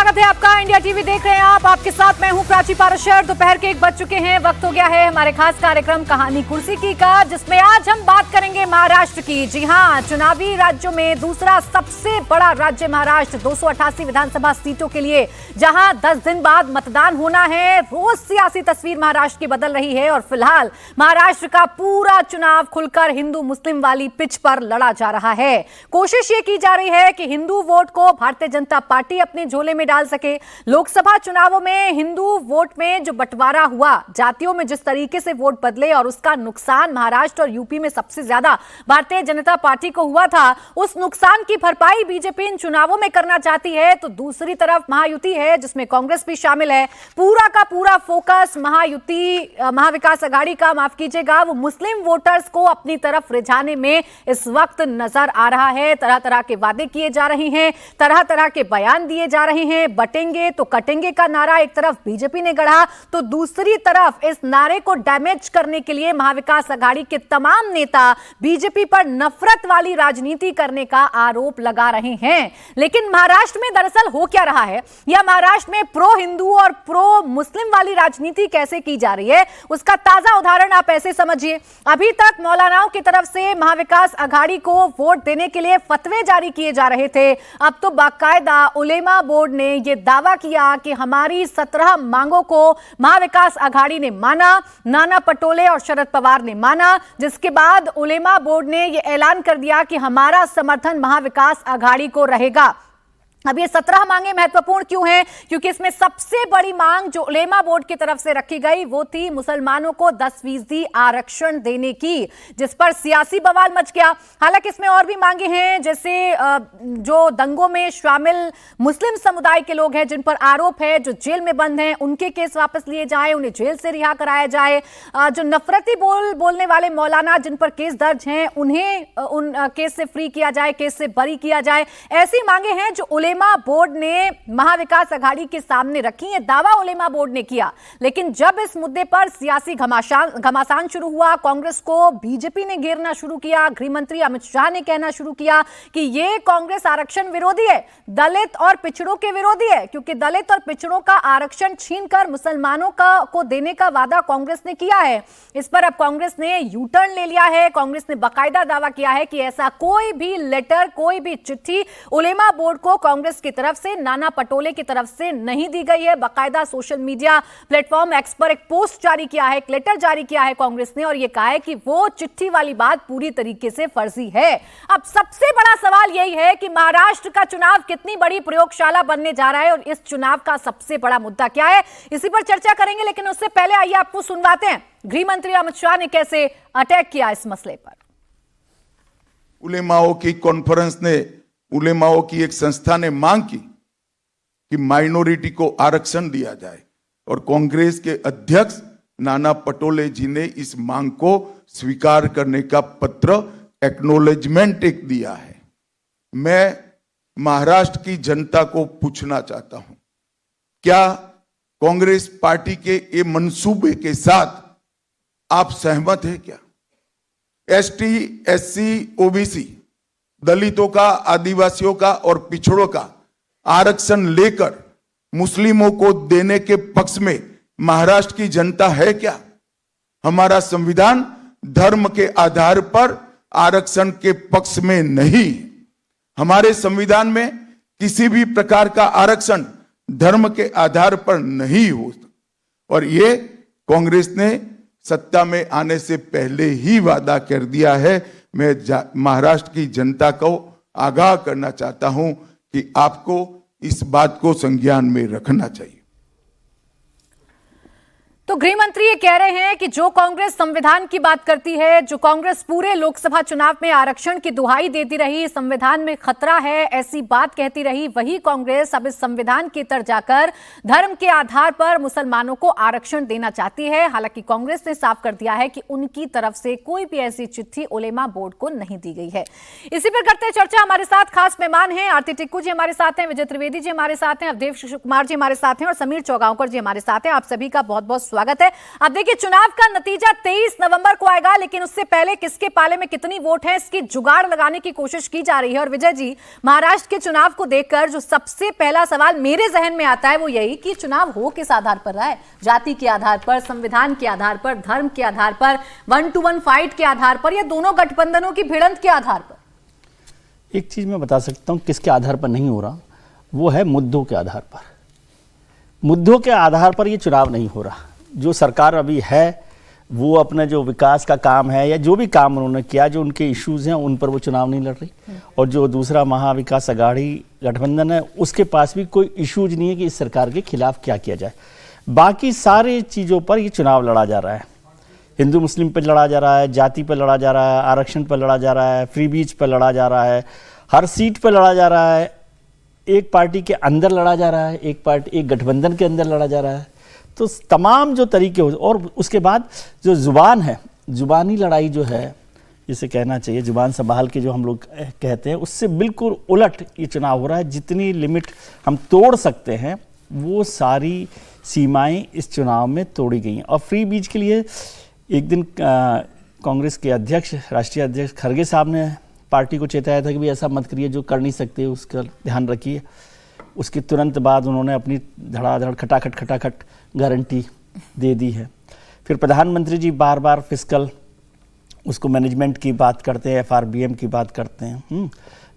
स्वागत है आपका। इंडिया टीवी देख रहे हैं आप। आपके साथ मैं हूं प्राची पाराशर। दोपहर के 1 बज चुके हैं। वक्त हो गया है हमारे खास कार्यक्रम कहानी कुर्सी की का, जिसमें आज हम बात करेंगे महाराष्ट्र की। जी हां, चुनावी राज्यों में दूसरा सबसे बड़ा राज्य महाराष्ट्र, 288 विधानसभा सीटों के लिए जहां 10 दिन बाद मतदान होना है। रोज सियासी तस्वीर महाराष्ट्र की बदल रही है और फिलहाल महाराष्ट्र का पूरा चुनाव खुलकर हिंदू मुस्लिम वाली पिच पर लड़ा जा रहा है। कोशिश ये की जा रही है कि हिंदू वोट को भारतीय जनता पार्टी अपने झोले में डाल सके। लोकसभा चुनावों में हिंदू वोट में जो बंटवारा हुआ, जातियों में जिस तरीके से वोट बदले और उसका नुकसान महाराष्ट्र और यूपी में सबसे ज्यादा भारतीय जनता पार्टी को हुआ था, उस नुकसान की भरपाई बीजेपी इन चुनावों में करना चाहती है। तो दूसरी तरफ महायुति है जिसमें कांग्रेस भी शामिल है। पूरा का पूरा फोकस महायुति, महाविकास आघाड़ी का, माफ कीजिएगा, वो मुस्लिम वोटर्स को अपनी तरफ रिझाने में इस वक्त नजर आ रहा है। तरह तरह के वादे किए जा रहे हैं, तरह तरह के बयान दिए जा रहे हैं। बटेंगे तो कटेंगे का नारा एक तरफ बीजेपी ने गढ़ा, तो दूसरी तरफ इस नारे को डैमेज करने के लिए महाविकास आघाड़ी के तमाम नेता बीजेपी पर नफरत वाली राजनीति करने का आरोप लगा रहे हैं। लेकिन महाराष्ट्र में दरअसल हो क्या रहा है, या महाराष्ट्र में प्रो हिंदू और प्रो मुस्लिम वाली राजनीति कैसे की जा रही है, उसका ताजा उदाहरण आप ऐसे समझिए। अभी तक मौलानाओं की तरफ से महाविकास आघाड़ी को वोट देने के लिए फतवे जारी किए जा रहे थे। अब तो बाकायदा उलेमा बोर्ड ने यह दावा किया कि हमारी 17 मांगों को महाविकास आघाड़ी ने माना, नाना पटोले और शरद पवार ने माना, जिसके बाद उलेमा बोर्ड ने यह ऐलान कर दिया कि हमारा समर्थन महाविकास आघाड़ी को रहेगा। अब ये 17 मांगे महत्वपूर्ण क्यों हैं? क्योंकि इसमें सबसे बड़ी मांग जो उलेमा बोर्ड की तरफ से रखी गई वो थी मुसलमानों को 10% आरक्षण देने की, जिस पर सियासी बवाल मच गया। हालांकि इसमें और भी मांगे हैं, जैसे जो दंगों में शामिल मुस्लिम समुदाय के लोग हैं जिन पर आरोप है, जो जेल में बंद हैं, उनके केस वापस लिए जाए, उन्हें जेल से रिहा कराया जाए। जो नफरती बोलने वाले मौलाना जिन पर केस दर्ज हैं, उन्हें उन केस से फ्री किया जाए, केस से बरी किया जाए। ऐसी मांगे हैं जो उलेमा बोर्ड ने महाविकास आघाड़ी के सामने रखी है। दावा उलेमा बोर्ड ने किया, लेकिन जब इस मुद्दे पर सियासी घमासान शुरू हुआ, कांग्रेस को बीजेपी ने घेरना शुरू किया, गृह मंत्री अमित शाह ने कहना शुरू किया कि ये कांग्रेस आरक्षण विरोधी है, दलित और पिछड़ों के विरोधी है, क्योंकि दलित और पिछड़ों का आरक्षण छीनकर मुसलमानों को देने का वादा कांग्रेस ने किया है। इस पर अब कांग्रेस ने यू टर्न ले लिया है। कांग्रेस ने बाकायदा दावा किया है कि ऐसा कोई भी लेटर, कोई भी चिट्ठी उलेमा बोर्ड को कांग्रेस की तरफ से, नाना पटोले की तरफ से नहीं दी गई है। बाकायदा सोशल मीडिया प्लेटफॉर्म एक्स पर एक पोस्ट जारी किया है, एक लेटर जारी किया है कांग्रेस ने, और यह कहा है कि वो चिट्ठी वाली बात पूरी तरीके से फर्जी है। अब सबसे बड़ा सवाल यही है कि महाराष्ट्र का चुनाव कितनी बड़ी प्रयोगशाला बनने जा रहा है और इस चुनाव का सबसे बड़ा मुद्दा क्या है, इसी पर चर्चा करेंगे। लेकिन उससे पहले आइए आपको सुनवाते हैं गृह मंत्री अमित शाह ने कैसे अटैक किया इस मसले पर। उलेमाओं की कॉन्फ्रेंस ने, उलेमाओं की एक संस्था ने मांग की कि माइनॉरिटी को आरक्षण दिया जाए, और कांग्रेस के अध्यक्ष नाना पटोले जी ने इस मांग को स्वीकार करने का पत्र, एक्नॉलेजमेंट एक दिया है। मैं महाराष्ट्र की जनता को पूछना चाहता हूं, क्या कांग्रेस पार्टी के ये मंसूबे के साथ आप सहमत हैं क्या? एसटी, एससी, ओबीसी, दलितों का, आदिवासियों का और पिछड़ों का आरक्षण लेकर मुस्लिमों को देने के पक्ष में महाराष्ट्र की जनता है क्या? हमारा संविधान धर्म के आधार पर आरक्षण के पक्ष में नहीं। हमारे संविधान में किसी भी प्रकार का आरक्षण धर्म के आधार पर नहीं हो, और ये कांग्रेस ने सत्ता में आने से पहले ही वादा कर दिया है। मैं महाराष्ट्र की जनता को आगाह करना चाहता हूं कि आपको इस बात को संज्ञान में रखना चाहिए। तो गृह मंत्री ये कह रहे हैं कि जो कांग्रेस संविधान की बात करती है, जो कांग्रेस पूरे लोकसभा चुनाव में आरक्षण की दुहाई देती रही, संविधान में खतरा है ऐसी बात कहती रही, वही कांग्रेस अब इस संविधान के तर जाकर धर्म के आधार पर मुसलमानों को आरक्षण देना चाहती है। हालांकि कांग्रेस ने साफ कर दिया है कि उनकी तरफ से कोई भी ऐसी चिट्ठी उलेमा बोर्ड को नहीं दी गई है। इसी पर करते हैं चर्चा। हमारे साथ खास मेहमान हैं, आरती टिक्कू जी हमारे साथ हैं, विजय त्रिवेदी जी हमारे साथ हैं, अवधेश कुमार जी हमारे साथ हैं और समीर चौगांवकर जी हमारे साथ हैं। आप सभी का बहुत बहुत स्वागत है। अब देखिए, चुनाव का नतीजा 23 नवंबर को आएगा, लेकिन उससे पहले किसके पाले में कितनी वोट है इसकी जुगाड़ लगाने की कोशिश की जा रही है। और विजय जी, महाराष्ट्र के चुनाव को देखकर जो सबसे पहला सवाल मेरे जहन में आता है वो यही कि चुनाव हो किस आधार पर रहा है? जाति के आधार पर, संविधान के आधार पर, धर्म के आधार पर, 1-to-1 फाइट के आधार पर, या दोनों गठबंधनों की भिड़ंत के आधार पर? एक चीज मैं बता सकता हूं किसके आधार पर नहीं हो रहा, वो है मुद्दों के आधार पर। मुद्दों के आधार पर ये चुनाव नहीं हो रहा। जो सरकार अभी है वो अपना जो विकास का काम है या जो भी काम उन्होंने किया, जो उनके इश्यूज हैं उन पर वो चुनाव नहीं लड़ रही। और जो दूसरा महाविकास अघाड़ी गठबंधन है उसके पास भी कोई इश्यूज नहीं है कि इस सरकार के खिलाफ क्या किया जाए। बाकी सारे चीज़ों पर ये चुनाव लड़ा जा रहा है। हिंदू मुस्लिम पर लड़ा जा रहा है, जाति पर लड़ा जा रहा है, आरक्षण पर लड़ा जा रहा है, फ्री बीच पर लड़ा जा रहा है, हर सीट पर लड़ा जा रहा है। एक पार्टी के अंदर लड़ा जा रहा है, एक गठबंधन के अंदर लड़ा जा रहा है। तो तमाम जो तरीके हो, और उसके बाद जो जुबान है, जुबानी लड़ाई जो है, जिसे कहना चाहिए जुबान संभाल के जो हम लोग कहते हैं, उससे बिल्कुल उलट ये चुनाव हो रहा है। जितनी लिमिट हम तोड़ सकते हैं वो सारी सीमाएं इस चुनाव में तोड़ी गई हैं। और फ्री बीच के लिए एक दिन कांग्रेस के अध्यक्ष, राष्ट्रीय अध्यक्ष खड़गे साहब ने पार्टी को चेताया था कि भाई ऐसा मत करिए, जो कर नहीं सकते उसका ध्यान रखिए। उसके तुरंत बाद उन्होंने अपनी धड़ाधड़ खटाखट गारंटी दे दी है। फिर प्रधानमंत्री जी बार बार फिस्कल उसको मैनेजमेंट की बात करते हैं, FRBM की बात करते हैं।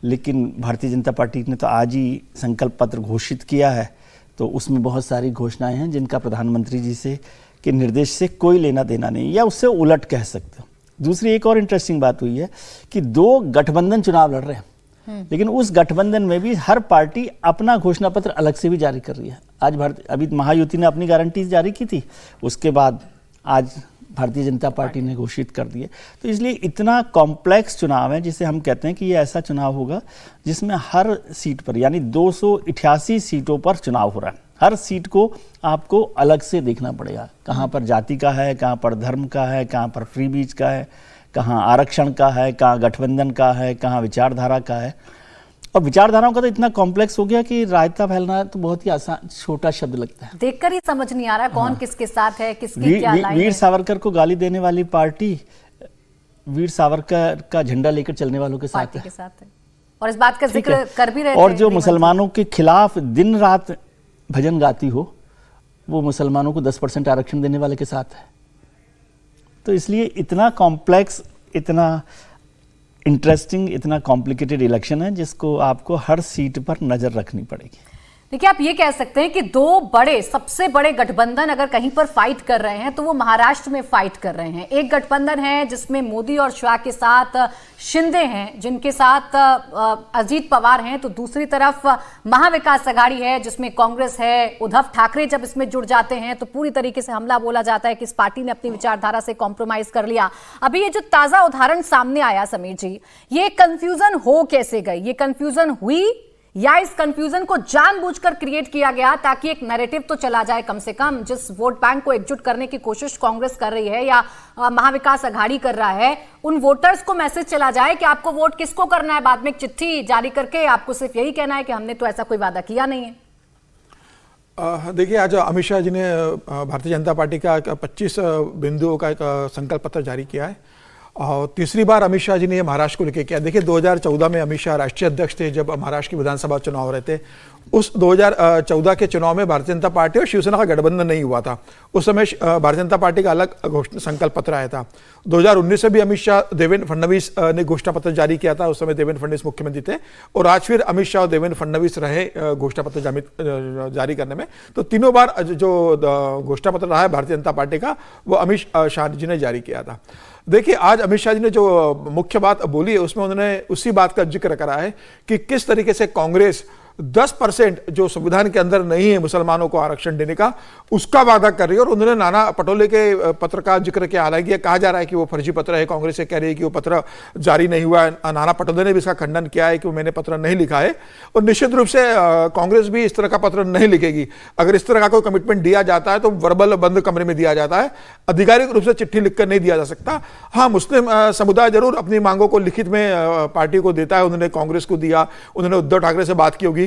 लेकिन भारतीय जनता पार्टी ने तो आज ही संकल्प पत्र घोषित किया है, तो उसमें बहुत सारी घोषणाएं हैं जिनका प्रधानमंत्री जी से के निर्देश से कोई लेना देना नहीं, या उससे उलट कह सकते हो। दूसरी एक और इंटरेस्टिंग बात हुई है कि दो गठबंधन चुनाव लड़ रहे हैं, लेकिन उस गठबंधन में भी हर पार्टी अपना घोषणा पत्र अलग से भी जारी कर रही है। आज अभी महायुति ने अपनी गारंटी जारी की थी, उसके बाद आज भारतीय जनता पार्टी ने घोषित कर दिए। तो इसलिए इतना कॉम्प्लेक्स चुनाव है, जिसे हम कहते हैं कि ये ऐसा चुनाव होगा जिसमें हर सीट पर, यानी 288 सीटों पर चुनाव हो रहा है। हर सीट को आपको अलग से देखना पड़ेगा, कहाँ पर जाति का है, कहाँ पर धर्म का है, कहाँ पर फ्री बीच का है, कहाँ आरक्षण का है, कहाँ गठबंधन का है, कहाँ विचारधारा का है। और विचारधाराओं का तो इतना कॉम्प्लेक्स हो गया कि रायता फैलना तो बहुत ही आसान, छोटा शब्द लगता है। देखकर ही समझ नहीं आ रहा कौन किसके साथ है, किसकी क्या लाइन है। वीर सावरकर को गाली देने वाली पार्टी वीर सावरकर का झंडा लेकर चलने वालों के साथ है। और इस बात का जिक्र कर भी रहे थे। और जो मुसलमानों के खिलाफ दिन रात भजन गाती हो, वो मुसलमानों को 10% आरक्षण देने वाले के साथ है। तो इसलिए इतना कॉम्प्लेक्स, इतना इंटरेस्टिंग, इतना कॉम्प्लिकेटेड इलेक्शन है जिसको आपको हर सीट पर नजर रखनी पड़ेगी। देखिए, आप ये कह सकते हैं कि दो बड़े, सबसे बड़े गठबंधन अगर कहीं पर फाइट कर रहे हैं तो वो महाराष्ट्र में फाइट कर रहे हैं। एक गठबंधन है जिसमें मोदी और शाह के साथ शिंदे हैं, जिनके साथ अजीत पवार हैं, तो दूसरी तरफ महाविकास अघाड़ी है जिसमें कांग्रेस है। उद्धव ठाकरे जब इसमें जुड़ जाते हैं तो पूरी तरीके से हमला बोला जाता है कि इस पार्टी ने अपनी विचारधारा से कॉम्प्रोमाइज कर लिया। अभी ये जो ताजा उदाहरण सामने आया समीर जी, ये कंफ्यूजन हो कैसे गई? ये कंफ्यूजन हुई या इस कंफ्यूजन को जानबूझकर क्रिएट किया गया ताकि एक नैरेटिव तो चला जाए, कम से कम जिस वोट बैंक को एकजुट करने की कोशिश कांग्रेस कर रही है या महाविकास अघाड़ी कर रहा है, उन वोटर्स को मैसेज चला जाए कि आपको वोट किसको करना है। बाद में एक चिट्ठी जारी करके आपको सिर्फ यही कहना है कि हमने तो ऐसा कोई वादा किया नहीं है। देखिए, आज अमित शाह जी ने भारतीय जनता पार्टी का 25 बिंदुओं का एक संकल्प पत्र जारी किया है और तीसरी बार अमित शाह जी ने महाराष्ट्र को लेकर किया। देखिए, 2014 में अमित शाह राष्ट्रीय अध्यक्ष थे जब महाराष्ट्र की विधानसभा चुनाव हो रहे थे। उस 2014 के चुनाव में भारतीय जनता पार्टी और शिवसेना का गठबंधन नहीं हुआ था। उस समय भारतीय जनता पार्टी का अलग संकल्प पत्र आया था। 2019 में भी अमित शाह, देवेंद्र फडणवीस ने घोषणा पत्र जारी किया था। उस समय देवेंद्र फडणवीस मुख्यमंत्री थे और आज फिर अमित शाह और देवेंद्र फडणवीस रहे घोषणा पत्र जारी करने में। तो तीनों बार जो घोषणा पत्र रहा है भारतीय जनता पार्टी का, वो अमित शाह जी ने जारी किया था। देखिए, आज अमित शाह जी ने जो मुख्य बात बोली है उसमें उन्होंने उसी बात का जिक्र करा है कि किस तरीके से कांग्रेस 10% जो संविधान के अंदर नहीं है मुसलमानों को आरक्षण देने का, उसका वादा कर रही है। और उन्होंने नाना पटोले के पत्र का जिक्र किया। हालांकि कहा जा रहा है कि वो फर्जी पत्र है, कांग्रेस कह रही है कि वो पत्र जारी नहीं हुआ है। नाना पटोले ने भी इसका खंडन किया है कि मैंने पत्र नहीं लिखा है। और निश्चित रूप से कांग्रेस भी इस तरह का पत्र नहीं लिखेगी। अगर इस तरह का कोई कमिटमेंट दिया जाता है तो वर्बल बंद कमरे में दिया जाता है, आधिकारिक रूप से चिट्ठी लिखकर नहीं दिया जा सकता। हाँ, मुस्लिम समुदाय जरूर अपनी मांगों को लिखित में पार्टी को देता है। उन्होंने कांग्रेस को दिया, उन्होंने उद्धव ठाकरे से बात की होगी।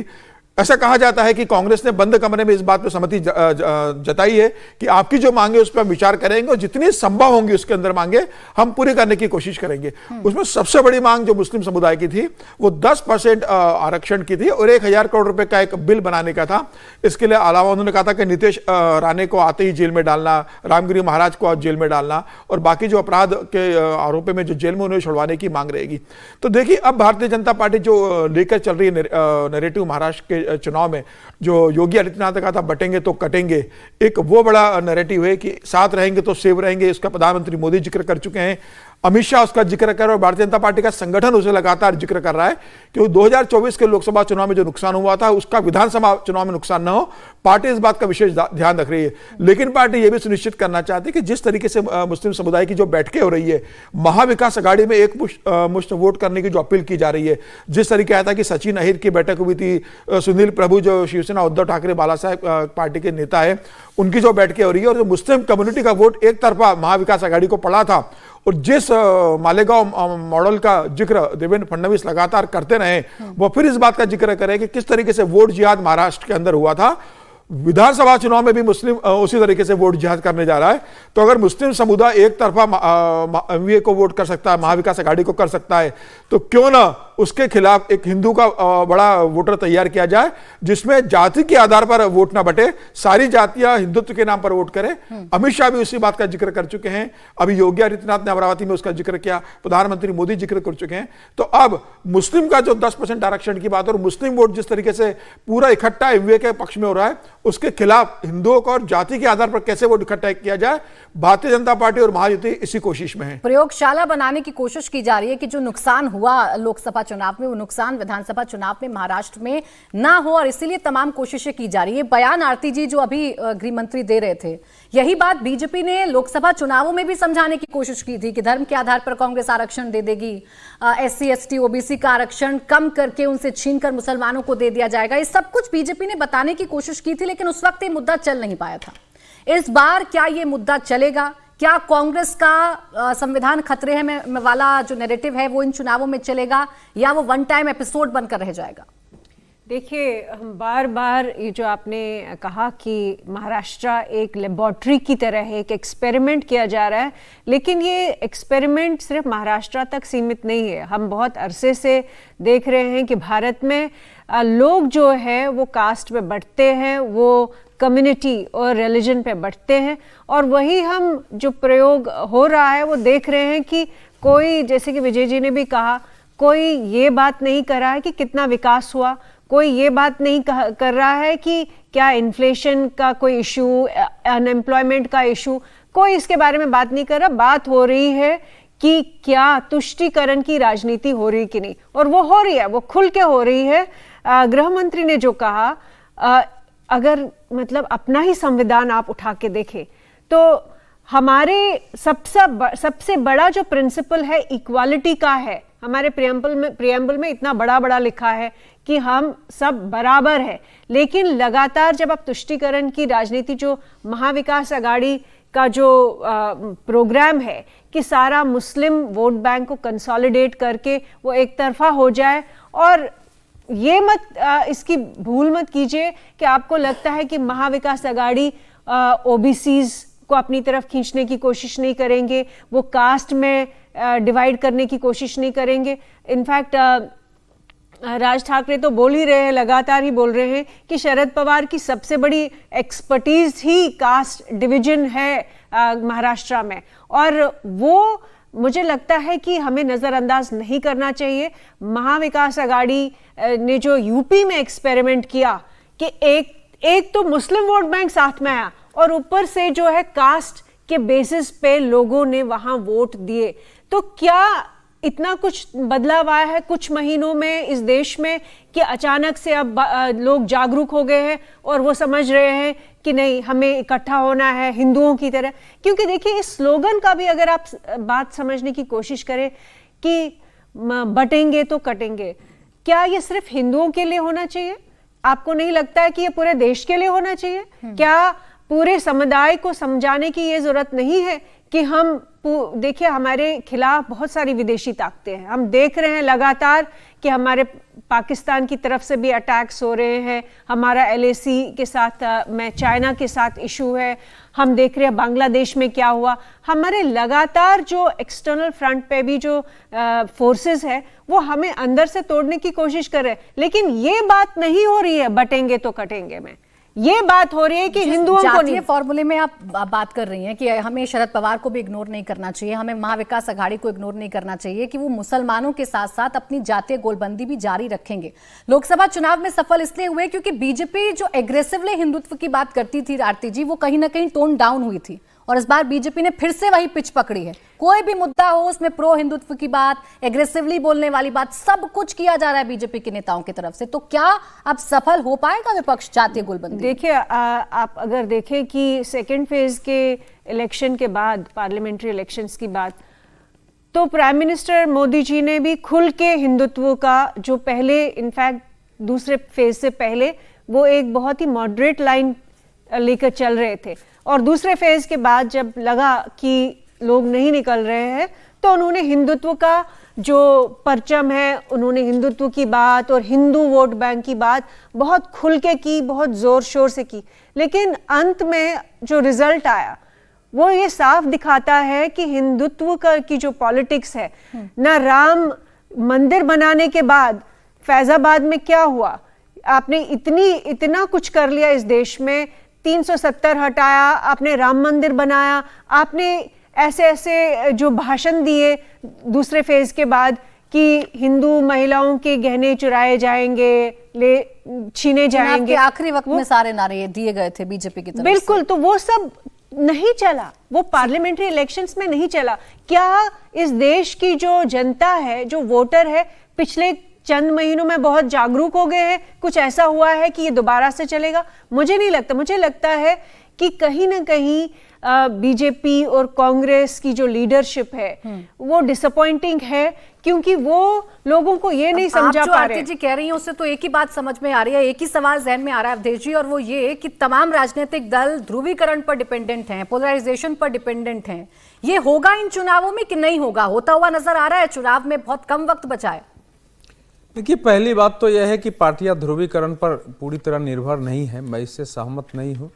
ऐसा कहा जाता है कि कांग्रेस ने बंद कमरे में इस बात पर सहमति जताई है कि आपकी जो मांगे उस पर हम विचार करेंगे और जितनी संभव होंगी उसके अंदर मांगे हम पूरी करने की कोशिश करेंगे। उसमें सबसे बड़ी मांग जो मुस्लिम समुदाय की थी वो 10% आरक्षण की थी और 1000 करोड़ रुपए का एक बिल बनाने का था। इसके लिए अलावा उन्होंने कहा था कि नीतीश राणे को आते ही जेल में डालना, रामगिरी महाराज को जेल में डालना और बाकी जो अपराध के आरोपी में जो जेल में उन्हें छुड़वाने की मांग रहेगी। तो देखिए अब भारतीय जनता पार्टी जो लेकर चल रही है नैरेटिव महाराष्ट्र के चुनाव में, जो योगी आदित्यनाथ ने कहा था बटेंगे तो कटेंगे, एक वो बड़ा नैरेटिव है कि साथ रहेंगे तो सेव रहेंगे। इसका प्रधानमंत्री मोदी जिक्र कर चुके हैं, अमित शाह उसका जिक्र कर रहे और भारतीय जनता पार्टी का संगठन उसे लगातार जिक्र कर रहा है कि 2024 के लोकसभा चुनाव में जो नुकसान हुआ था उसका विधानसभा चुनाव में नुकसान न हो। पार्टी इस बात का विशेष ध्यान रख रही है, लेकिन पार्टी यह भी सुनिश्चित करना चाहती है कि जिस तरीके से मुस्लिम समुदाय की जो बैठकें हो रही है, महाविकास अघाड़ी में एक मुश्त वोट करने की जो अपील की जा रही है, जिस तरीके आया था कि सचिन अहिर की बैठक हुई थी, सुनील प्रभु जो शिवसेना उद्धव ठाकरे बाला साहेब पार्टी के नेता है उनकी जो बैठकें हो रही है और जो मुस्लिम कम्युनिटी का वोट एक तरफा महाविकास अघाड़ी को पड़ा था और जिस मालेगांव मॉडल का जिक्र देवेंद्र फडणवीस लगातार करते रहे, वो फिर इस बात का जिक्र करें कि किस तरीके से वोट जिहाद महाराष्ट्र के अंदर हुआ था। विधानसभा चुनाव में भी मुस्लिम उसी तरीके से वोट जिहाद करने जा रहा है। तो अगर मुस्लिम समुदाय एक तरफा एमवीए को वोट कर सकता है, महाविकास अघाड़ी को कर सकता है, तो क्यों ना उसके खिलाफ एक हिंदू का बड़ा वोटर तैयार किया जाए जिसमें जाति के आधार पर वोट ना बटे, सारी जातियां हिंदुत्व के नाम पर वोट करें। अमित शाह भी उसी बात का जिक्र कर चुके हैं, अभी योगी आदित्यनाथ ने अमरावती में उसका जिक्र किया, प्रधानमंत्री मोदी जिक्र कर चुके हैं। तो अब मुस्लिम का जो 10% आरक्षण की बात और मुस्लिम वोट जिस तरीके से पूरा इकट्ठा एमवीए के पक्ष में हो रहा है, उसके खिलाफ हिंदुओं को और जाति के आधार पर कैसे वोट इकट्ठा किया जाए, भारतीय जनता पार्टी और महायुति इसी कोशिश में है। प्रयोगशाला बनाने की कोशिश की जा रही है कि जो नुकसान हुआ लोकसभा चुनाव में वो नुकसान विधानसभा चुनाव में महाराष्ट्र में ना हो और इसीलिए तमाम कोशिशें की जा रही है। बयान आरती जी जो अभी गृह मंत्री दे रहे थे, यही बात बीजेपी ने लोकसभा चुनावों में भी समझाने की कोशिश की थी कि धर्म के आधार पर कांग्रेस आरक्षण दे देगी, SC ST OBC का आरक्षण कम करके उनसे छीनकर मुसलमानों को दे दिया जाएगा। ये सब कुछ बीजेपी ने बताने की कोशिश की थी, लेकिन उस वक्त ये मुद्दा चल नहीं पाया था। इस बार क्या ये मुद्दा चलेगा? क्या कांग्रेस का संविधान खतरे में वाला जो नैरेटिव है वो इन चुनावों में चलेगा या वो वन टाइम एपिसोड बनकर रह जाएगा? देखिए, हम बार बार ये जो आपने कहा कि महाराष्ट्र एक लेबोरेटरी की तरह है, एक एक्सपेरिमेंट किया जा रहा है, लेकिन ये एक्सपेरिमेंट सिर्फ महाराष्ट्र तक सीमित नहीं है। हम बहुत अरसे से देख रहे हैं कि भारत में लोग जो है वो कास्ट पे बढ़ते हैं, वो कम्युनिटी और रिलीजन पे बढ़ते हैं, और वही हम जो प्रयोग हो रहा है वो देख रहे हैं कि कोई, जैसे कि विजय जी ने भी कहा, कोई ये बात नहीं कर रहा है कि कितना विकास हुआ, कोई ये बात नहीं कर रहा है कि क्या इन्फ्लेशन का कोई इशू, अनएम्प्लॉयमेंट का इशू, कोई इसके बारे में बात नहीं कर रहा। बात हो रही है कि क्या तुष्टीकरण की राजनीति हो रही कि नहीं, और वो हो रही है, वो खुल के हो रही है। गृह मंत्री ने जो कहा, अगर मतलब अपना ही संविधान आप उठा के देखें तो हमारे सबसे बड़ा जो प्रिंसिपल है इक्वालिटी का है। हमारे प्रियम्बल में इतना बड़ा लिखा है कि हम सब बराबर है, लेकिन लगातार जब आप तुष्टीकरण की राजनीति, जो महाविकास अघाड़ी का जो प्रोग्राम है कि सारा मुस्लिम वोट बैंक को कंसोलिडेट करके वो एक तरफा हो जाए, और ये मत इसकी भूल मत कीजिए कि आपको लगता है कि महाविकास अघाड़ी OBCs को अपनी तरफ खींचने की कोशिश नहीं करेंगे, वो कास्ट में डिवाइड करने की कोशिश नहीं करेंगे। इनफैक्ट राज ठाकरे तो बोल ही रहे हैं, लगातार ही बोल रहे हैं कि शरद पवार की सबसे बड़ी एक्सपर्टीज ही कास्ट डिवीजन है महाराष्ट्र में, और वो मुझे लगता है कि हमें नज़रअंदाज नहीं करना चाहिए। महाविकास अघाड़ी ने जो यूपी में एक्सपेरिमेंट किया कि एक तो मुस्लिम वोट बैंक साथ में आया और ऊपर से जो है कास्ट के बेसिस पे लोगों ने वहां वोट दिए, तो क्या इतना कुछ बदलाव आया है कुछ महीनों में इस देश में कि अचानक से अब लोग जागरूक हो गए हैं और वो समझ रहे हैं कि नहीं, हमें इकट्ठा होना है हिंदुओं की तरह? क्योंकि देखिए, इस स्लोगन का भी अगर आप बात समझने की कोशिश करें कि बटेंगे तो कटेंगे, क्या ये सिर्फ हिंदुओं के लिए होना चाहिए? आपको नहीं लगता है कि ये पूरे देश के लिए होना चाहिए? क्या पूरे समुदाय को समझाने की ये जरूरत नहीं है कि हम देखिए हमारे खिलाफ बहुत सारी विदेशी ताकतें हैं। हम देख रहे हैं लगातार कि हमारे पाकिस्तान की तरफ से भी अटैक्स हो रहे हैं, हमारा LAC के साथ में चाइना के साथ इशू है, हम देख रहे हैं बांग्लादेश में क्या हुआ। हमारे लगातार जो एक्सटर्नल फ्रंट पे भी जो फोर्सेस है वो हमें अंदर से तोड़ने की कोशिश कर रहे हैं। लेकिन ये बात नहीं हो रही है बटेंगे तो कटेंगे में, ये बात हो रही है कि हिंदुओं को नहीं। फॉर्मूले में आप बात कर रही हैं कि हमें शरद पवार को भी इग्नोर नहीं करना चाहिए, हमें महाविकास आघाड़ी को इग्नोर नहीं करना चाहिए कि वो मुसलमानों के साथ साथ अपनी जातीय गोलबंदी भी जारी रखेंगे। लोकसभा चुनाव में सफल इसलिए हुए क्योंकि बीजेपी जो एग्रेसिवली हिंदुत्व की बात करती थी आरती जी, वो कहीं ना कहीं टोन डाउन हुई थी और इस बार बीजेपी ने फिर से वही पिच पकड़ी है। कोई भी मुद्दा हो उसमें प्रो हिंदुत्व की बात, एग्रेसिवली बोलने वाली बात, सब कुछ किया जा रहा है बीजेपी के नेताओं की तरफ से। तो क्या अब सफल हो पाएगा विपक्ष जातीय गोलबंदी? देखिए आप अगर देखें कि सेकेंड फेज के इलेक्शन के बाद, पार्लियामेंट्री इलेक्शंस की बात, तो प्राइम मिनिस्टर मोदी जी ने भी खुल के हिंदुत्व का जो पहले इनफैक्ट दूसरे फेज से पहले वो एक बहुत ही मॉडरेट लाइन लेकर चल रहे थे, और दूसरे फेज के बाद जब लगा कि लोग नहीं निकल रहे हैं तो उन्होंने हिंदुत्व का जो परचम है, उन्होंने हिंदुत्व की बात और हिंदू वोट बैंक की बात बहुत खुल के की, बहुत जोर शोर से की। लेकिन अंत में जो रिजल्ट आया वो ये साफ दिखाता है कि हिंदुत्व का की जो पॉलिटिक्स है ना, राम मंदिर बनाने के बाद फैजाबाद में क्या हुआ, आपने इतना कुछ कर लिया इस देश में, 370 हटाया, आपने राम मंदिर बनाया, आपने ऐसे जो भाषण दिए दूसरे फेज के बाद कि हिंदू महिलाओं के गहने चुराए जाएंगे, छीने जाएंगे, आखिरी वक्त में सारे नारे दिए गए थे बीजेपी की तरफ से। बिल्कुल, तो वो सब नहीं चला, वो पार्लियामेंट्री इलेक्शंस में नहीं चला। क्या इस देश की जो जनता है, जो वोटर है, पिछले चंद महीनों में बहुत जागरूक हो गए हैं? कुछ ऐसा हुआ है कि ये दोबारा से चलेगा? मुझे नहीं लगता। मुझे लगता है कि कहीं ना कहीं बीजेपी और कांग्रेस की जो लीडरशिप है वो डिसअपॉइंटिंग है, क्योंकि वो लोगों को ये नहीं समझा पा रहे। आरती जी कह रही हैं उससे तो एक ही बात समझ में आ रही है, एक ही सवाल जहन में आ रहा है अवधेश जी, और वो ये कि तमाम राजनीतिक दल ध्रुवीकरण पर डिपेंडेंट हैं, पोलराइजेशन पर डिपेंडेंट हैं। ये होगा इन चुनावों में कि नहीं होगा? होता हुआ नजर आ रहा है, चुनाव में बहुत कम वक्त बचा है। देखिए, पहली बात तो यह है कि पार्टियां ध्रुवीकरण पर पूरी तरह निर्भर नहीं है, मैं इससे सहमत नहीं हूं।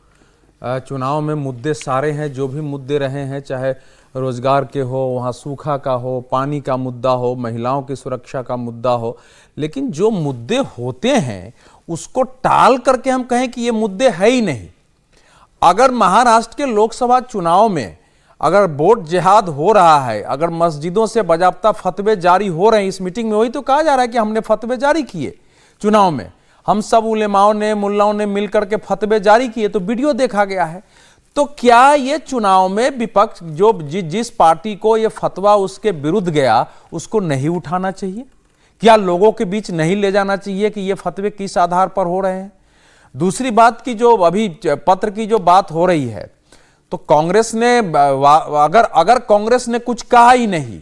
चुनाव में मुद्दे सारे हैं, जो भी मुद्दे रहे हैं, चाहे रोजगार के हो, वहाँ सूखा का हो, पानी का मुद्दा हो, महिलाओं की सुरक्षा का मुद्दा हो, लेकिन जो मुद्दे होते हैं उसको टाल करके हम कहें कि ये मुद्दे है ही नहीं। अगर महाराष्ट्र के लोकसभा चुनाव में अगर वोट जिहाद हो रहा है, अगर मस्जिदों से बाकायदा फतवे जारी हो रहे हैं, इस मीटिंग में वही तो कहा जा रहा है कि हमने फतवे जारी किए चुनाव में, हम सब उलेमाओं ने, मुल्लाओं ने मिलकर के फतवे जारी किए, तो वीडियो देखा गया है। तो क्या ये चुनाव में विपक्ष जो जिस पार्टी को ये फतवा उसके विरुद्ध गया उसको नहीं उठाना चाहिए? क्या लोगों के बीच नहीं ले जाना चाहिए कि ये फतवे किस आधार पर हो रहे हैं? दूसरी बात की जो अभी पत्र की जो बात हो रही है, तो कांग्रेस ने अगर कांग्रेस ने कुछ कहा ही नहीं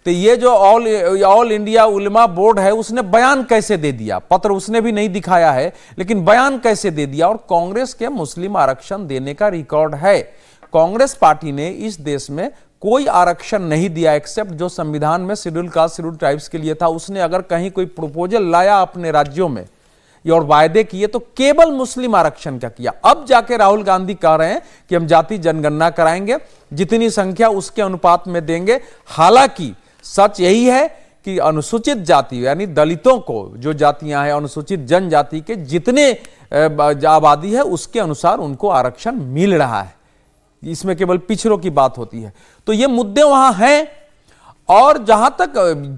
तो ये जो ऑल इंडिया उलेमा बोर्ड है उसने बयान कैसे दे दिया? पत्र उसने भी नहीं दिखाया है, लेकिन बयान कैसे दे दिया? और कांग्रेस के मुस्लिम आरक्षण देने का रिकॉर्ड है। कांग्रेस पार्टी ने इस देश में कोई आरक्षण नहीं दिया एक्सेप्ट जो संविधान में शेड्यूल कास्ट शेड्यूल ट्राइब्स के लिए था। उसने अगर कहीं कोई प्रपोजल लाया अपने राज्यों में और वायदे किए तो केवल मुस्लिम आरक्षण का किया। अब जाके राहुल गांधी कह रहे हैं कि हम जाति जनगणना कराएंगे, जितनी संख्या उसके अनुपात में देंगे। हालांकि सच यही है कि अनुसूचित जाति यानी दलितों को, जो जातियां हैं अनुसूचित जनजाति के, जितने आबादी है उसके अनुसार उनको आरक्षण मिल रहा है। इसमें केवल पिछड़ों की बात होती है। तो ये मुद्दे वहां हैं। और जहां तक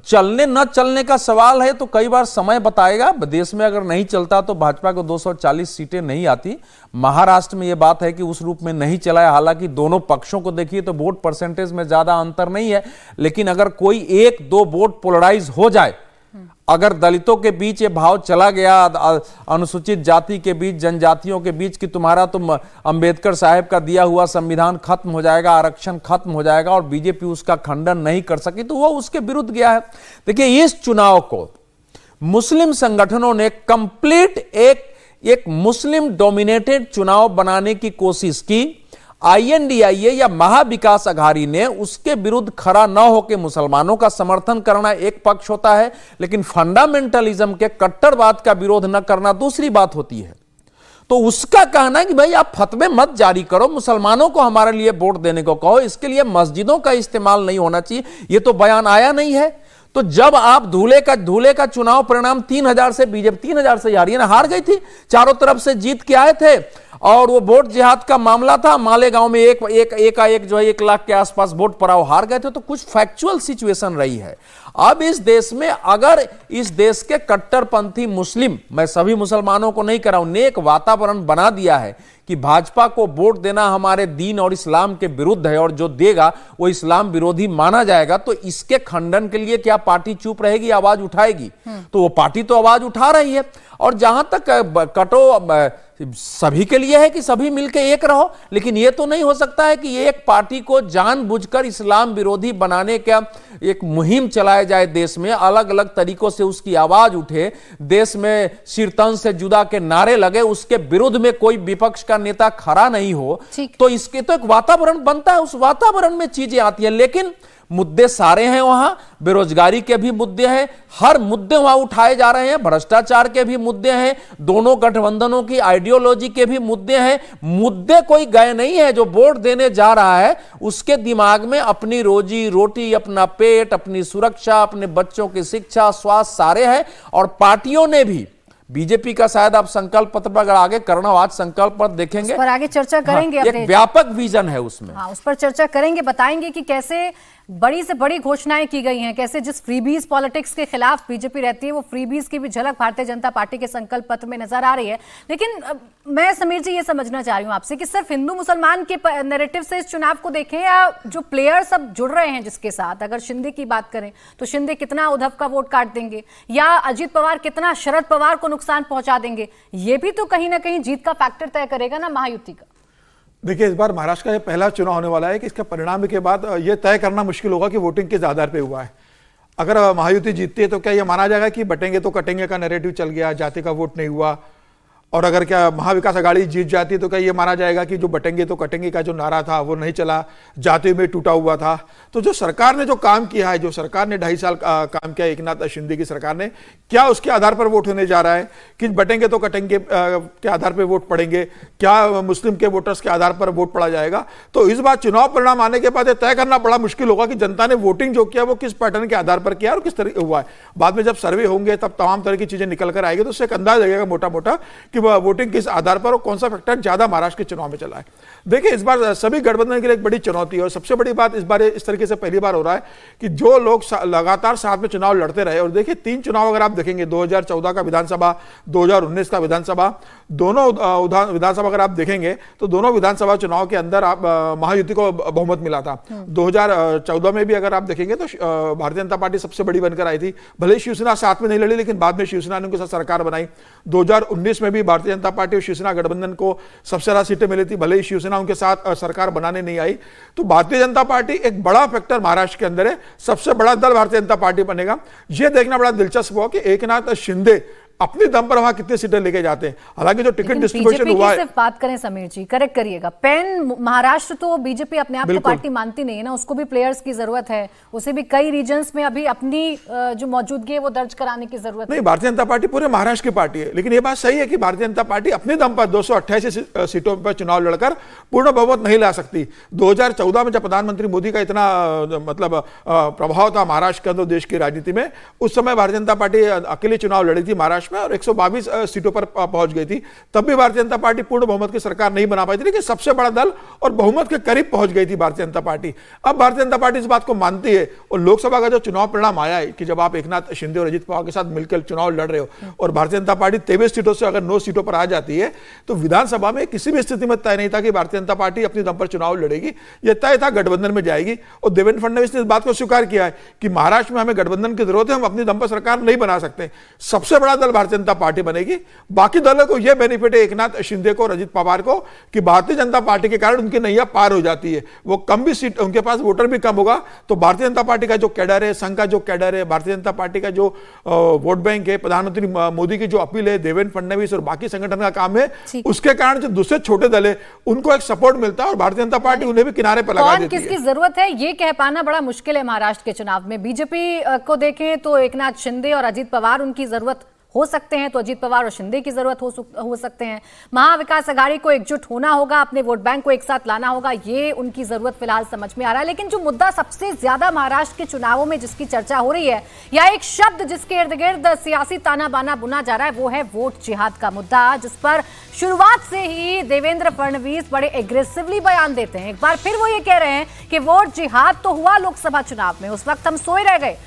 चलने न चलने का सवाल है तो कई बार समय बताएगा। देश में अगर नहीं चलता तो भाजपा को 240 सीटें नहीं आती। महाराष्ट्र में यह बात है कि उस रूप में नहीं चला है। हालांकि दोनों पक्षों को देखिए तो वोट परसेंटेज में ज्यादा अंतर नहीं है, लेकिन अगर कोई एक दो वोट पोलराइज हो जाए, अगर दलितों के बीच ये भाव चला गया, अनुसूचित जाति के बीच, जनजातियों के बीच कि तुम्हारा तुम अंबेडकर साहब का दिया हुआ संविधान खत्म हो जाएगा, आरक्षण खत्म हो जाएगा, और बीजेपी उसका खंडन नहीं कर सकी, तो वो उसके विरुद्ध गया है। देखिए, इस चुनाव को मुस्लिम संगठनों ने कंप्लीट एक मुस्लिम डोमिनेटेड चुनाव बनाने की कोशिश की। INDIA या महाविकास अघाड़ी ने उसके विरुद्ध खड़ा न होकर मुसलमानों का समर्थन करना एक पक्ष होता है, लेकिन फंडामेंटलिज्म के कट्टरवाद का विरोध न करना दूसरी बात होती है। तो उसका कहना है कि भाई आप फतवे मत जारी करो, मुसलमानों को हमारे लिए वोट देने को कहो, इसके लिए मस्जिदों का इस्तेमाल नहीं होना चाहिए, ये तो बयान आया नहीं है। तो जब आप धूले का चुनाव परिणाम 3000 से बीजेपी 3000 से हार गई थी, चारों तरफ से जीत के आए थे, और वो वोट जिहाद का मामला था, मालेगांव में एक जो है 1 लाख के आसपास वोट पड़ा, वो हार गए थे। तो कुछ फैक्चुअल सिचुएशन रही है। अब इस देश में अगर इस देश के कट्टरपंथी मुस्लिम, मैं सभी मुसलमानों को नहीं कर रहा हूं, ने एक वातावरण बना दिया है कि भाजपा को वोट देना हमारे दीन और इस्लाम के विरुद्ध है, और जो देगा वो इस्लाम विरोधी माना जाएगा, तो इसके खंडन के लिए क्या पार्टी चुप रहेगी, आवाज उठाएगी? तो वो पार्टी तो आवाज उठा रही है। और जहां तक कटो सभी के लिए है कि सभी मिलकर एक रहो, लेकिन यह तो नहीं हो सकता है कि एक पार्टी को जानबूझकर इस्लाम विरोधी बनाने का एक मुहिम चलाया जाए, देश में अलग अलग तरीकों से उसकी आवाज उठे, देश में सिरतन से जुदा के नारे लगे, उसके विरुद्ध में कोई विपक्ष का नेता खड़ा नहीं हो, तो इसके तो एक वातावरण बनता है, उस वातावरण में चीजें आती है। लेकिन मुद्दे सारे हैं, वहां बेरोजगारी के भी मुद्दे हैं, हर मुद्दे वहां उठाए जा रहे हैं, भ्रष्टाचार के भी मुद्दे हैं, दोनों गठबंधनों की आइडियोलॉजी के भी मुद्दे हैं। मुद्दे कोई गए नहीं है। जो वोट देने जा रहा है उसके दिमाग में अपनी रोजी रोटी, अपना पेट, अपनी सुरक्षा, अपने बच्चों की शिक्षा, स्वास्थ्य सारे हैं। और पार्टियों ने भी, बीजेपी का शायद आप संकल्प पत्र पर अगर आगे करना हो, आज संकल्प पत्र देखेंगे, उस पर आगे चर्चा करेंगे। एक व्यापक विजन है उसमें। हाँ, उस पर चर्चा करेंगे, बताएंगे कि कैसे बड़ी से बड़ी घोषणाएं की गई हैं, कैसे जिस फ्रीबीज पॉलिटिक्स के खिलाफ बीजेपी रहती है, वो फ्रीबीज की भी झलक भारतीय जनता पार्टी के संकल्प पत्र में नजर आ रही है। लेकिन मैं समीर जी ये समझना चाह रही हूं आपसे कि सिर्फ हिंदू मुसलमान के नैरेटिव से इस चुनाव को देखें, या जो प्लेयर्स अब जुड़ रहे हैं जिसके साथ, अगर शिंदे की बात करें तो शिंदे कितना उद्धव का वोट काट देंगे, या अजित पवार कितना शरद पवार को नुकसान पहुंचा देंगे, ये भी तो कहीं ना कहीं जीत का फैक्टर तय करेगा ना महायुति का। देखिए, इस बार महाराष्ट्र का ये पहला चुनाव होने वाला है कि इसके परिणाम के बाद ये तय करना मुश्किल होगा कि वोटिंग किस आधार पे हुआ है। अगर महायुति जीतती है तो क्या ये माना जाएगा कि बटेंगे तो कटेंगे का नैरेटिव चल गया, जाति का वोट नहीं हुआ? और अगर क्या महाविकास अघाड़ी जीत जाती है तो क्या ये माना जाएगा कि जो बटेंगे तो कटेंगे का जो नारा था वो नहीं चला, जाति में टूटा हुआ था? तो जो सरकार ने जो काम किया है, जो सरकार ने 2.5 साल काम किया एकनाथ शिंदे की सरकार ने, क्या उसके आधार पर वोट होने जा रहा है कि बटेंगे तो कटेंगे के आधार पर वोट पड़ेंगे? क्या मुस्लिम के वोटर्स के आधार पर वोट पड़ा जाएगा? तो इस बार चुनाव परिणाम आने के बाद यह तय करना बड़ा मुश्किल होगा कि जनता ने वोटिंग जो किया वो किस पैटर्न के आधार पर किया और किस तरह हुआ है। बाद में जब सर्वे होंगे तब तमाम तरह की चीजें निकल कर आएगी, तो उससे एक अंदाज लगेगा मोटा मोटा कि वोटिंग किस आधार पर और कौन सा फैक्टर ज्यादा महाराष्ट्र के चुनाव में चला है। देखिए, इस बार सभी गठबंधन के लिए एक बड़ी चुनौती है, और सबसे बड़ी बात इस बार इस तरीके से पहली बार हो रहा है कि जो लोग लगातार साथ में चुनाव लड़ते रहे, और देखिए 3 चुनाव अगर आप देखेंगे, 2014 का विधानसभा, 2019 का विधानसभा, दोनों विधानसभा अगर आप देखेंगे तो दोनों विधानसभा चुनाव के अंदर आप महायुति को बहुमत मिला था। 2014 में भी अगर आप देखेंगे तो भारतीय जनता पार्टी सबसे बड़ी बनकर आई थी, भले ही शिवसेना साथ में नहीं लड़ी, लेकिन बाद में शिवसेना ने उनके साथ सरकार बनाई। 2019 में भी भारतीय जनता पार्टी और शिवसेना गठबंधन को सबसे ज्यादा सीटें मिली थी, भले ही शिवसेना उनके साथ सरकार बनाने नहीं आई। तो भारतीय जनता पार्टी एक बड़ा फैक्टर महाराष्ट्र के अंदर है, सबसे बड़ा दल भारतीय जनता पार्टी बनेगा। यह देखना बड़ा दिलचस्प हुआ कि एकनाथ शिंदे अपने दम पर वहां कितने सीटें लेके जाते हैं। हालांकि जो टिकट डिस्ट्रीब्यूशन हुआ है, सिर्फ बात करें समीर जी, करेक्ट करिएगा, पेन महाराष्ट्र तो बीजेपी अपने आप को पार्टी मानती नहीं है ना, उसको भी प्लेयर्स की जरूरत है, उसे भी कई रीजन्स में अभी अपनी जो मौजूदगी है वो दर्ज कराने की जरूरत नहीं। भारतीय जनता पार्टी पूरे महाराष्ट्र की पार्टी है, लेकिन ये बात सही है कि भारतीय जनता पार्टी अपने दम पर 288 सीटों पर चुनाव लड़कर पूर्ण बहुमत नहीं ला सकती। 2014 में जब प्रधानमंत्री मोदी का इतना मतलब प्रभाव था महाराष्ट्र के अंदर, देश की राजनीति में, उस समय भारतीय जनता पार्टी अकेले चुनाव लड़ी थी महाराष्ट्र में और 122 सीटों पर पहुंच गई थी। तब भी भारतीय जनता पार्टी पूर्ण बहुमत की सरकार नहीं बना पाई थी, लेकिन सबसे बड़ा दल और बहुमत के करीब पहुंच गई थी भारतीय जनता पार्टी। अब भारतीय जनता पार्टी इस बात को मानती है, और लोकसभा का जो चुनाव परिणाम आया है कि जब आप एकनाथ शिंदे और अजित पवार के साथ मिलकर चुनाव लड़ रहे हो और भारतीय जनता पार्टी 23 सीटों से अगर 9 सीटों पर आ जाती है, तो विधानसभा में किसी भी स्थिति में तय नहीं था कि भारतीय जनता पार्टी अपनी दम पर चुनाव लड़ेगी। यह तय था गठबंधन में जाएगी, और देवेंद्र फडणवीस ने इस बात को स्वीकार किया है कि महाराष्ट्र में हमें गठबंधन की जरूरत है, हम अपनी दम पर सरकार नहीं बना सकते। सबसे बड़ा दल भारतीय जनता पार्टी बनेगी। बाकी दलों को यह बेनिफिट है, एकनाथ शिंदे को और अजित पवार को, कि भारतीय जनता पार्टी के कारण उनकी नैया पार हो जाती है। वो कम भी सीट, उनके पास वोटर भी कम होगा तो भारतीय जनता पार्टी का जो कैडर है, संघ का जो कैडर है, भारतीय जनता पार्टी का जो वोट बैंक है, प्रधानमंत्री मोदी की जो अपील है, देवेंद्र फडणवीस और बाकी संगठन का काम है, उसके कारण जो दूसरे छोटे दल है उनको एक सपोर्ट मिलता है और भारतीय जनता पार्टी उन्हें भी किनारे पर लगा देती है। किसकी जरूरत है ये कह पाना बड़ा मुश्किल है। महाराष्ट्र के चुनाव में बीजेपी को देखें तो एकनाथ शिंदे और अजीत पवार उनकी जरूरत हो सकते हैं, तो अजीत पवार और शिंदे की जरूरत हो सकते हैं। महाविकास अघाड़ी को एकजुट होना होगा, अपने वोट बैंक को एक साथ लाना होगा, ये उनकी जरूरत फिलहाल समझ में आ रहा है। लेकिन जो मुद्दा सबसे ज्यादा महाराष्ट्र के चुनावों में जिसकी चर्चा हो रही है, या एक शब्द जिसके इर्द गिर्द सियासी ताना बाना बुना जा रहा है, वो है वोट जिहाद का मुद्दा, जिस पर शुरुआत से ही देवेंद्र फडणवीस बड़े एग्रेसिवली बयान देते हैं। एक बार फिर वो ये कह रहे हैं कि वोट जिहाद तो हुआ लोकसभा चुनाव में, उस वक्त हम सोए रह गए,